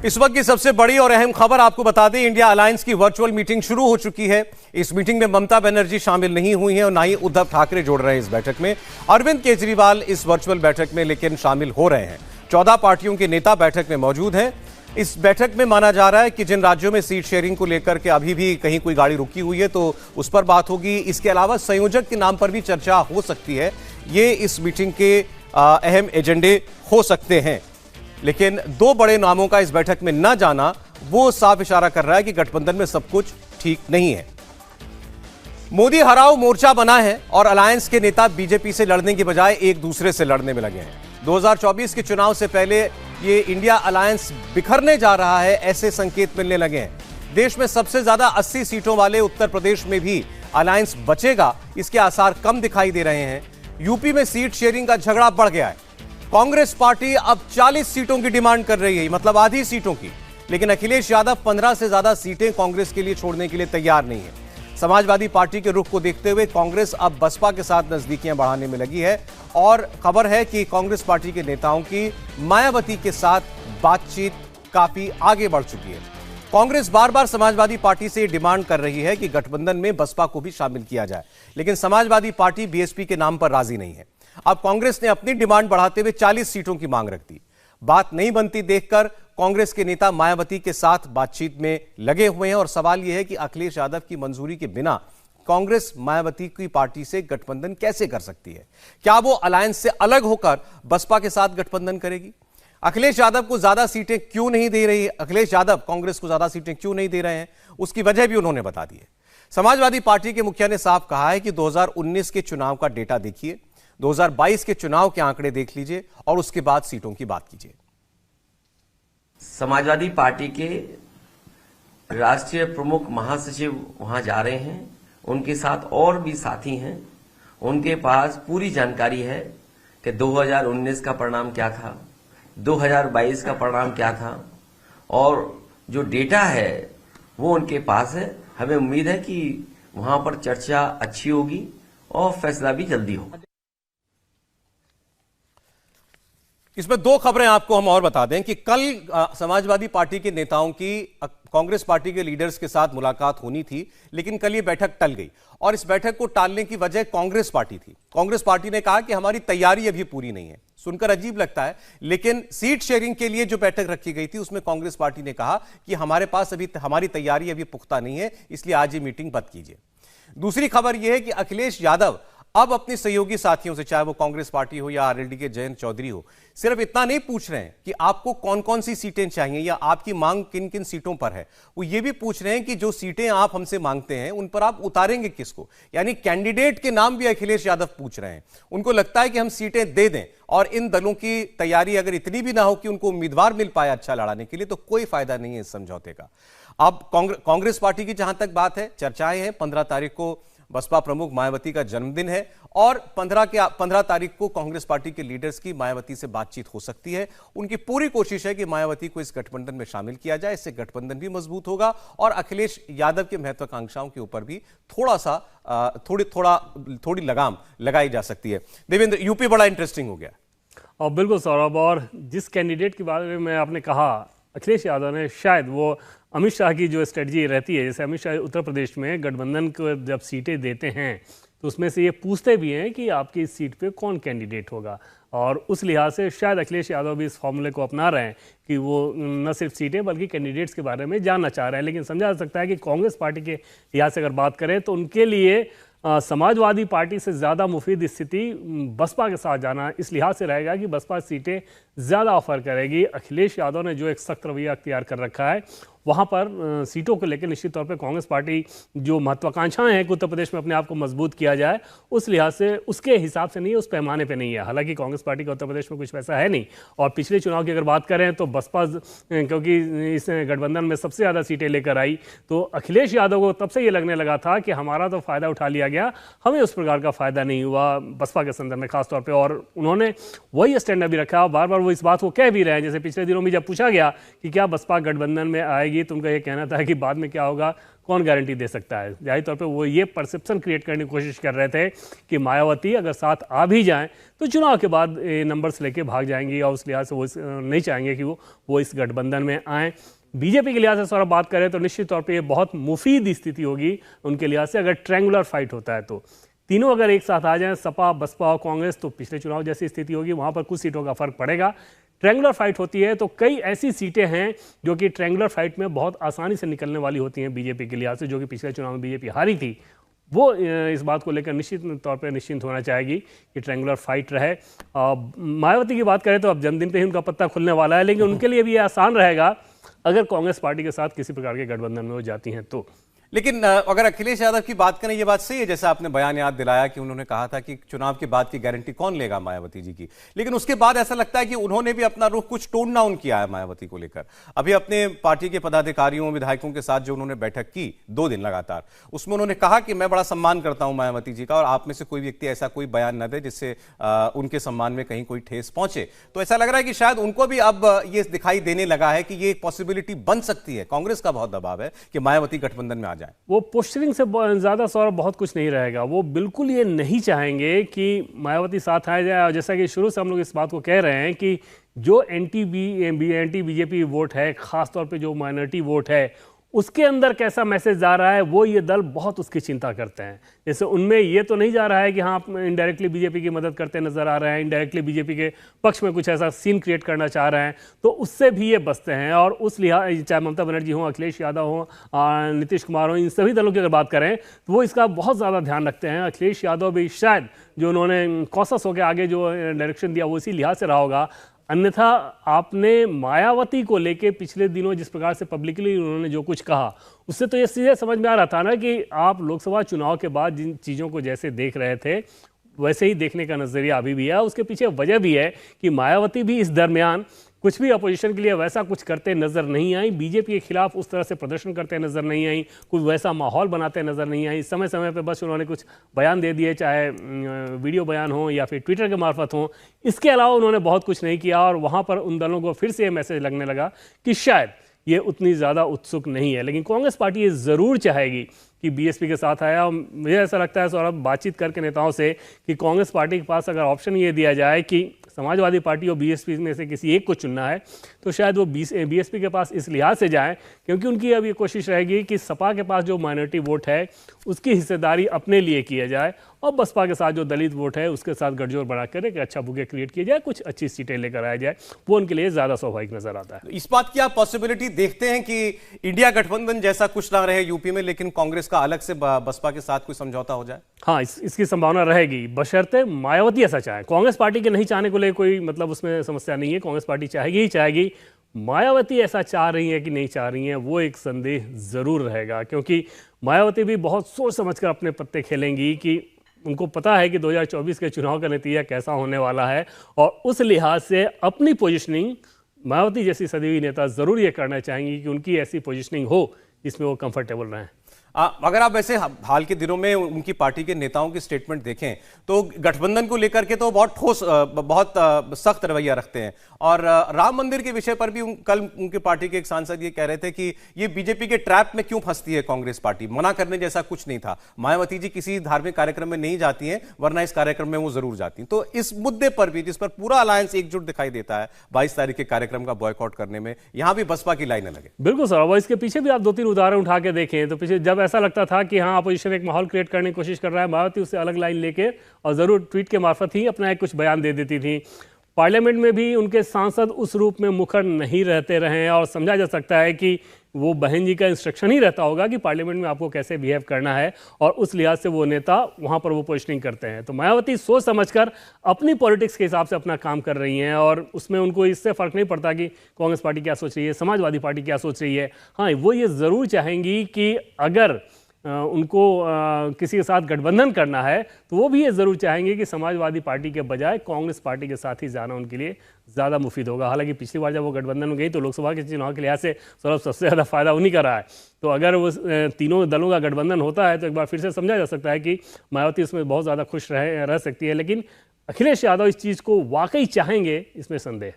इस वक्त की सबसे बड़ी और अहम खबर आपको बता दें, इंडिया अलायंस की वर्चुअल मीटिंग शुरू हो चुकी है। इस मीटिंग में ममता बनर्जी शामिल नहीं हुई हैं और ना ही उद्धव ठाकरे जुड़ रहे हैं इस बैठक में। अरविंद केजरीवाल इस वर्चुअल बैठक में लेकिन शामिल हो रहे हैं। 14 पार्टियों के नेता बैठक में मौजूद हैं। इस बैठक में माना जा रहा है कि जिन राज्यों में सीट शेयरिंग को लेकर के अभी भी कहीं कोई गाड़ी रुकी हुई है तो उस पर बात होगी। इसके अलावा संयोजक के नाम पर भी चर्चा हो सकती है। ये इस मीटिंग के अहम एजेंडे हो सकते हैं, लेकिन दो बड़े नामों का इस बैठक में न जाना वो साफ इशारा कर रहा है कि गठबंधन में सब कुछ ठीक नहीं है। मोदी हराओ मोर्चा बना है और अलायंस के नेता बीजेपी से लड़ने की बजाय एक दूसरे से लड़ने में लगे हैं। 2024 के चुनाव से पहले ये इंडिया अलायंस बिखरने जा रहा है, ऐसे संकेत मिलने लगे हैं। देश में सबसे ज्यादा 80 सीटों वाले उत्तर प्रदेश में भी अलायंस बचेगा, इसके आसार कम दिखाई दे रहे हैं। यूपी में सीट शेयरिंग का झगड़ा बढ़ गया है। कांग्रेस पार्टी अब 40 सीटों की डिमांड कर रही है, मतलब आधी सीटों की, लेकिन अखिलेश यादव 15 से ज्यादा सीटें कांग्रेस के लिए छोड़ने के लिए तैयार नहीं है। समाजवादी पार्टी के रुख को देखते हुए कांग्रेस अब बसपा के साथ नजदीकियां बढ़ाने में लगी है और खबर है कि कांग्रेस पार्टी के नेताओं की मायावती के साथ बातचीत काफी आगे बढ़ चुकी है। कांग्रेस बार बार समाजवादी पार्टी से डिमांड कर रही है कि गठबंधन में बसपा को भी शामिल किया जाए, लेकिन समाजवादी पार्टी बीएसपी के नाम पर राजी नहीं है। अब कांग्रेस ने अपनी डिमांड बढ़ाते हुए 40 सीटों की मांग रख दी। बात नहीं बनती देखकर कांग्रेस के नेता मायावती के साथ बातचीत में लगे हुए हैं और सवाल यह है कि अखिलेश यादव की मंजूरी के बिना कांग्रेस मायावती की पार्टी से गठबंधन कैसे कर सकती है? क्या वो अलायंस से अलग होकर बसपा के साथ गठबंधन करेगी? अखिलेश यादव को ज्यादा सीटें क्यों नहीं दे रही? अखिलेश यादव कांग्रेस को ज्यादा सीटें क्यों नहीं दे रहे हैं, उसकी वजह भी उन्होंने बता दी है। समाजवादी पार्टी के मुखिया ने साफ कहा है कि 2019 के चुनाव का डेटा देखिए, 2022 के चुनाव के आंकड़े देख लीजिए और उसके बाद सीटों की बात कीजिए। समाजवादी पार्टी के राष्ट्रीय प्रमुख महासचिव वहां जा रहे हैं, उनके साथ और भी साथी हैं। उनके पास पूरी जानकारी है कि 2019 का परिणाम क्या था, 2022 का परिणाम क्या था और जो डेटा है वो उनके पास है। हमें उम्मीद है कि वहां पर चर्चा अच्छी होगी और फैसला भी जल्दी होगा। इसमें दो खबरें आपको हम और बता दें कि कल समाजवादी पार्टी के नेताओं की कांग्रेस पार्टी के लीडर्स के साथ मुलाकात होनी थी, लेकिन कल ये बैठक टल गई और इस बैठक को टालने की वजह कांग्रेस पार्टी थी। कांग्रेस पार्टी ने कहा कि हमारी तैयारी अभी पूरी नहीं है। सुनकर अजीब लगता है, लेकिन सीट शेयरिंग के लिए जो बैठक रखी गई थी उसमें कांग्रेस पार्टी ने कहा कि हमारे पास अभी हमारी तैयारी अभी पुख्ता नहीं है, इसलिए आज ये मीटिंग बंद कीजिए। दूसरी खबर यह है कि अखिलेश यादव अब अपने सहयोगी साथियों से, चाहे वो कांग्रेस पार्टी हो या आरएलडी के जयंत चौधरी हो, सिर्फ इतना नहीं पूछ रहे हैं कि आपको कौन कौन सी सीटें चाहिए या आपकी मांग किन किन सीटों पर है, वो ये भी पूछ रहे हैं कि जो सीटें आप हमसे मांगते हैं उन पर आप उतारेंगे किसको। यानी कैंडिडेट के नाम भी अखिलेश यादव पूछ रहे हैं। उनको लगता है कि हम सीटें दे दें और इन दलों की तैयारी अगर इतनी भी ना हो कि उनको उम्मीदवार मिल पाए अच्छा लड़ाने के लिए, तो कोई फायदा नहीं है इस समझौते का। अब कांग्रेस पार्टी की जहां तक बात है, चर्चाएं हैं। 15 तारीख को बसपा प्रमुख मायावती का जन्मदिन है और 15 तारीख को कांग्रेस पार्टी के लीडर्स की मायावती से बातचीत हो सकती है। उनकी पूरी कोशिश है कि मायावती को इस गठबंधन में शामिल किया जाए, इससे गठबंधन भी मजबूत होगा और अखिलेश यादव की महत्वाकांक्षाओं के ऊपर भी थोड़ी लगाम लगाई जा सकती है। देवेंद्र, यूपी बड़ा इंटरेस्टिंग हो गया। और बिल्कुल सौरभ, और जिस कैंडिडेट के बारे में आपने कहा, अखिलेश यादव ने शायद वो अमित शाह की जो स्ट्रेटजी रहती है, जैसे अमित शाह उत्तर प्रदेश में गठबंधन को जब सीटें देते हैं तो उसमें से ये पूछते भी हैं कि आपकी इस सीट पे कौन कैंडिडेट होगा, और उस लिहाज से शायद अखिलेश यादव भी इस फॉर्मूले को अपना रहे हैं कि वो न सिर्फ सीटें बल्कि कैंडिडेट्स के बारे में जानना चाह रहे हैं। लेकिन समझा जा सकता है कि कांग्रेस पार्टी के लिहाज से अगर बात करें तो उनके लिए समाजवादी पार्टी से ज़्यादा मुफीद स्थिति बसपा के साथ जाना इस लिहाज से रहेगा कि बसपा सीटें ज़्यादा ऑफर करेगी। अखिलेश यादव ने जो एक सख्त रवैया अख्तियार कर रखा है, वहाँ पर सीटों को लेकर निश्चित तौर पे कांग्रेस पार्टी जो महत्वाकांक्षाएं हैं कि उत्तर प्रदेश में अपने आप को मजबूत किया जाए, उस लिहाज से उसके हिसाब से नहीं है, उस पैमाने पे नहीं है। हालांकि कांग्रेस पार्टी का उत्तर प्रदेश में कुछ वैसा है नहीं। और पिछले चुनाव की अगर बात करें तो बसपा क्योंकि इस गठबंधन में सबसे ज़्यादा सीटें लेकर आई, तो अखिलेश यादव को तब से ये लगने लगा था कि हमारा तो फ़ायदा उठा लिया गया, हमें उस प्रकार का फ़ायदा नहीं हुआ बसपा के संदर्भ में खासतौर पर। और उन्होंने वही स्टैंड भी रखा, बार बार वो इस बात को कह भी रहे हैं। जैसे पिछले दिनों में जब पूछा गया कि क्या बसपा गठबंधन में आएगी जाएगी तो उनका ये कहना था कि बाद में क्या होगा कौन गारंटी दे सकता है। जाहिर तौर पे वो ये परसेप्शन क्रिएट करने की कोशिश कर रहे थे कि मायावती अगर साथ आ भी जाएं तो चुनाव के बाद नंबर्स लेके भाग जाएंगी और उस लिहाज से वो नहीं चाहेंगे कि वो इस गठबंधन में आएँ। बीजेपी के लिहाज से सौरभ बात करें तो निश्चित तौर पे ये बहुत मुफीद स्थिति होगी उनके लिहाज से अगर ट्रायंगुलर फाइट होता है तो। तीनों अगर एक साथ आ जाएं, सपा, बसपा और कांग्रेस, तो पिछले चुनाव जैसी स्थिति होगी, वहाँ पर कुछ सीटों का फर्क पड़ेगा। ट्रायंगुलर फाइट होती है तो कई ऐसी सीटें हैं जो कि ट्रायंगुलर फाइट में बहुत आसानी से निकलने वाली होती हैं बीजेपी के लिहाज से, जो कि पिछले चुनाव में बीजेपी हारी थी। वो इस बात को लेकर निश्चित तौर पर निश्चिंत होना चाहेगी कि ट्रायंगुलर फाइट रहे। मायावती की बात करें तो अब जन्मदिन पे ही उनका पत्ता खुलने वाला है, लेकिन उनके लिए भी ये आसान रहेगा अगर कांग्रेस पार्टी के साथ किसी प्रकार के गठबंधन में वो जाती हैं तो। लेकिन अगर अखिलेश यादव की बात करें, ये बात सही है जैसा आपने बयान याद दिलाया कि उन्होंने कहा था कि चुनाव के बाद की गारंटी कौन लेगा मायावती जी की, लेकिन उसके बाद ऐसा लगता है कि उन्होंने भी अपना रुख कुछ टोन डाउन किया है मायावती को लेकर। अभी अपने पार्टी के पदाधिकारियों विधायकों के साथ जो उन्होंने बैठक की 2 दिन लगातार, उसमें उन्होंने कहा कि मैं बड़ा सम्मान करता हूं मायावती जी का और आप में से कोई व्यक्ति ऐसा कोई बयान न दे जिससे उनके सम्मान में कहीं कोई ठेस पहुंचे। तो ऐसा लग रहा है कि शायद उनको भी अब ये दिखाई देने लगा है कि ये पॉसिबिलिटी बन सकती है, कांग्रेस का बहुत दबाव है कि मायावती गठबंधन में आ जाए। वो पोस्टरिंग से ज़्यादा सौरभ बहुत कुछ नहीं रहेगा। वो बिल्कुल ये नहीं चाहेंगे कि मायावती साथ आ जाए, और जैसा कि शुरू से हम लोग इस बात को कह रहे हैं कि जो एंटी बीजेपी वोट है, ख़ासतौर पे जो माइनॉरिटी वोट है, उसके अंदर कैसा मैसेज जा रहा है वो ये दल बहुत उसकी चिंता करते हैं। जैसे उनमें ये तो नहीं जा रहा है कि हाँ आप इनडायरेक्टली बीजेपी की मदद करते नजर आ रहे हैं, इनडायरेक्टली बीजेपी के पक्ष में कुछ ऐसा सीन क्रिएट करना चाह रहे हैं, तो उससे भी ये बचते हैं। और उस लिहाज चाहे ममता बनर्जी हो, अखिलेश यादव हो, नीतीश कुमार हो, इन सभी दलों की अगर बात करें तो वो इसका बहुत ज़्यादा ध्यान रखते हैं। अखिलेश यादव भी शायद जो उन्होंने कॉशस होकर आगे जो डायरेक्शन दिया वो इसी लिहाज से रहा होगा। अन्यथा आपने मायावती को लेके पिछले दिनों जिस प्रकार से पब्लिकली उन्होंने जो कुछ कहा, उससे तो ये सीधे समझ में आ रहा था ना कि आप लोकसभा चुनाव के बाद जिन चीज़ों को जैसे देख रहे थे वैसे ही देखने का नज़रिया अभी भी है। उसके पीछे वजह भी है कि मायावती भी इस दरमियान कुछ भी अपोजिशन के लिए वैसा कुछ करते नजर नहीं आई, बीजेपी के खिलाफ उस तरह से प्रदर्शन करते नजर नहीं आई, कुछ वैसा माहौल बनाते नजर नहीं आई। समय समय पे बस उन्होंने कुछ बयान दे दिए, चाहे वीडियो बयान हो या फिर ट्विटर के मार्फत हो। इसके अलावा उन्होंने बहुत कुछ नहीं किया और वहाँ पर उन दलों को फिर से ये मैसेज लगने लगा कि शायद ये उतनी ज़्यादा उत्सुक नहीं है। लेकिन कांग्रेस पार्टी ये ज़रूर चाहेगी कि बीएसपी के साथ आया। मुझे ऐसा लगता है सौरभ, बातचीत करके नेताओं से, कि कांग्रेस पार्टी के पास अगर ऑप्शन ये दिया जाए कि समाजवादी पार्टी और बीएसपी में से किसी एक को चुनना है तो शायद वो बीएसपी के पास इस लिहाज से जाएं क्योंकि उनकी अब ये कोशिश रहेगी कि सपा के पास जो माइनॉरिटी वोट है उसकी हिस्सेदारी अपने लिए किया जाए और बसपा के साथ जो दलित वोट है उसके साथ गठजोड़ बनाकर एक अच्छा बुके क्रिएट किया जाए, कुछ अच्छी सीटें लेकर आया जाए। वो उनके लिए ज़्यादा स्वाभाविक नजर आता है। इस बात की आप पॉसिबिलिटी देखते हैं कि इंडिया गठबंधन जैसा कुछ ना रहे यूपी में, लेकिन कांग्रेस का अलग से बसपा के साथ कोई समझौता हो जाए? हाँ, इसकी संभावना रहेगी, बशर्ते मायावती ऐसा चाहे। कांग्रेस पार्टी के नहीं चाहने को लेकर कोई मतलब उसमें समस्या नहीं है, कांग्रेस पार्टी चाहेगी ही चाहेगी। मायावती ऐसा चाह रही है कि नहीं चाह रही हैं, वो एक संदेह जरूर रहेगा, क्योंकि मायावती भी बहुत सोच समझकर अपने पत्ते खेलेंगी कि उनको पता है कि 2024 के चुनाव का नतीजा कैसा होने वाला है, और उस लिहाज से अपनी पोजीशनिंग मायावती जैसी सदी हुई नेता जरूर ये करना चाहेंगी कि उनकी ऐसी पोजीशनिंग हो जिसमें वो कंफर्टेबल रहें। अगर आप वैसे हाल के दिनों में उनकी पार्टी के नेताओं की स्टेटमेंट देखें तो गठबंधन को लेकर के तो बहुत ठोस, बहुत सख्त रवैया रखते हैं। और राम मंदिर के विषय पर भी कल उनकी पार्टी के एक सांसद ये कह रहे थे कि ये बीजेपी के ट्रैप में क्यों फंसती है कांग्रेस पार्टी, मना करने जैसा कुछ नहीं था। मायावती जी किसी धार्मिक कार्यक्रम में नहीं जाती हैं, वरना इस कार्यक्रम में वो जरूर जाती हैं। तो इस मुद्दे पर भी, जिस पर पूरा अलायंस एकजुट दिखाई देता है 22 तारीख के कार्यक्रम का बॉयकॉट करने में, यहां भी बसपा की लाइनें लगे। बिल्कुल सर, इसके पीछे भी आप 2-3 उदाहरण उठा के देखें तो पीछे जब ऐसा लगता था कि हाँ अपोजिशन एक माहौल क्रिएट करने की कोशिश कर रहा है, मायावती उससे अलग लाइन लेके और जरूर ट्वीट के मार्फत ही अपना एक कुछ बयान दे देती थी। पार्लियामेंट में भी उनके सांसद उस रूप में मुखर नहीं रहते रहे और समझा जा सकता है कि वो बहन जी का इंस्ट्रक्शन ही रहता होगा कि पार्लियामेंट में आपको कैसे बिहेव करना है, और उस लिहाज से वो नेता वहाँ पर वो पोजिशनिंग करते हैं। तो मायावती सोच समझकर अपनी पॉलिटिक्स के हिसाब से अपना काम कर रही हैं और उसमें उनको इससे फ़र्क नहीं पड़ता कि कांग्रेस पार्टी क्या सोच रही है, समाजवादी पार्टी क्या सोच रही है। हाँ, वो ये ज़रूर चाहेंगी कि अगर उनको किसी के साथ गठबंधन करना है तो वो भी ये ज़रूर चाहेंगे कि समाजवादी पार्टी के बजाय कांग्रेस पार्टी के साथ ही जाना उनके लिए ज़्यादा मुफीद होगा। हालांकि पिछली बार जब वो गठबंधन में गई तो लोकसभा के चुनाव के लिहाज से सबसे ज़्यादा फायदा उन्हीं का रहा है। तो अगर वो तीनों दलों का गठबंधन होता है तो एक बार फिर से समझा जा सकता है कि मायावती उसमें बहुत ज़्यादा खुश रह सकती है। लेकिन अखिलेश यादव इस चीज़ को वाकई चाहेंगे, इसमें संदेह।